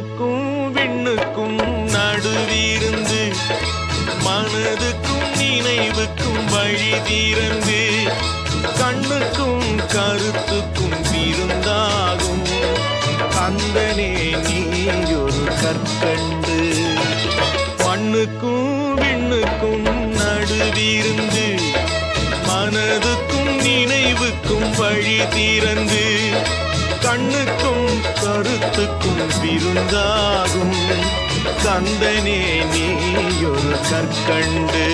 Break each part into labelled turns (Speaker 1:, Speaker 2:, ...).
Speaker 1: மண்ணுக்கும் விண்ணுக்கும் நடுவிருந்து மனதுக்கும் நினைவுக்கும் வழி தீரந்து கண்ணுக்கும் கருத்துக்கும் விருந்தாகும் கந்தனே நீயொரு கற்கண்டு. மண்ணுக்கும் விண்ணுக்கும் நடுவிருந்து மனதுக்கும் நினைவுக்கும் வழி தீரந்து கண்ணுக்கும் கருத்துக்கும் விருந்தாகும் கந்தனே நீயொரு கற்கண்டு.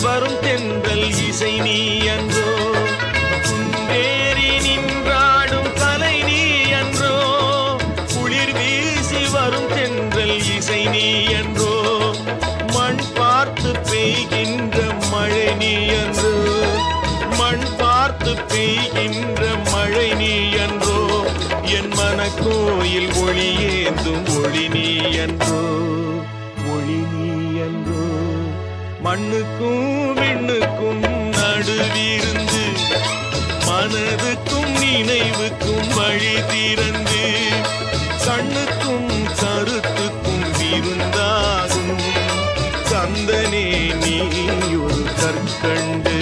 Speaker 1: வரும் தென்றல் இசை நீ அன்றோ குன்றேறி நின்றாடும் கலை நீ அன்றோ குளிர் வீசி வரும் தென்றல் இசை நீ அன்றோ மண் பார்த்து பெய்கின்ற மழை நீ அன்றோ மண் பார்த்து பெய்கின்ற மழை நீ அன்றோ என் மனக்கோயில் ஒளியேந்தும் ஒளி நீ அன்றோ ஒளி நீ அன்றோ. மண்ணுக்கும் விண்ணுக்கும் நடுவிருந்து மனதுக்கும் நினைவுக்கும் வழி திறந்து கண்ணுக்கும் கருத்துக்கும் விருந்தாகும் கந்தனே நீ ஒரு கற்கண்டு.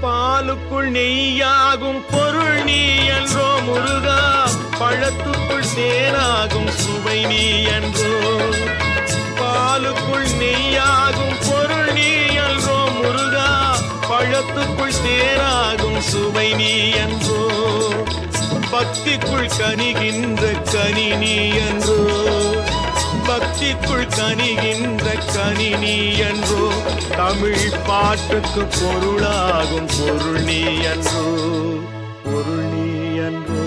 Speaker 1: பாலுக்குள் நெய்யாகும் பொருள் நீ என்றோ முருகா பழத்துக்குள் தேனாகும் சுவை நீ என்றோ. பாலுக்குள் நெய்யாகும் பொருள் நீ என்றோ முருகா பழத்துக்குள் தேனாகும் சுவை நீ என்றோ. பக்திக்குள் கனிகின்ற கனி நீ என்றோ பக்திக்குள் கனிகின்ற கனி நீ என்றோ. தமிழ் பாட்டுக்கு பொருளாகும் பொருள் நீ என்றோ பொருள் நீ என்றோ.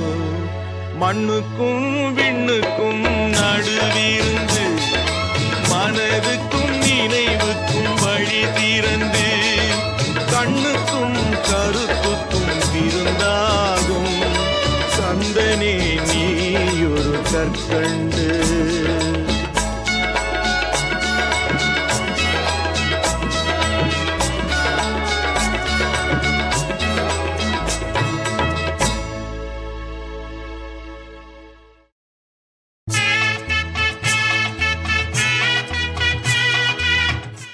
Speaker 1: மண்ணுக்கும் விண்ணுக்கும் நடுவிருந்து மனதுக்கும்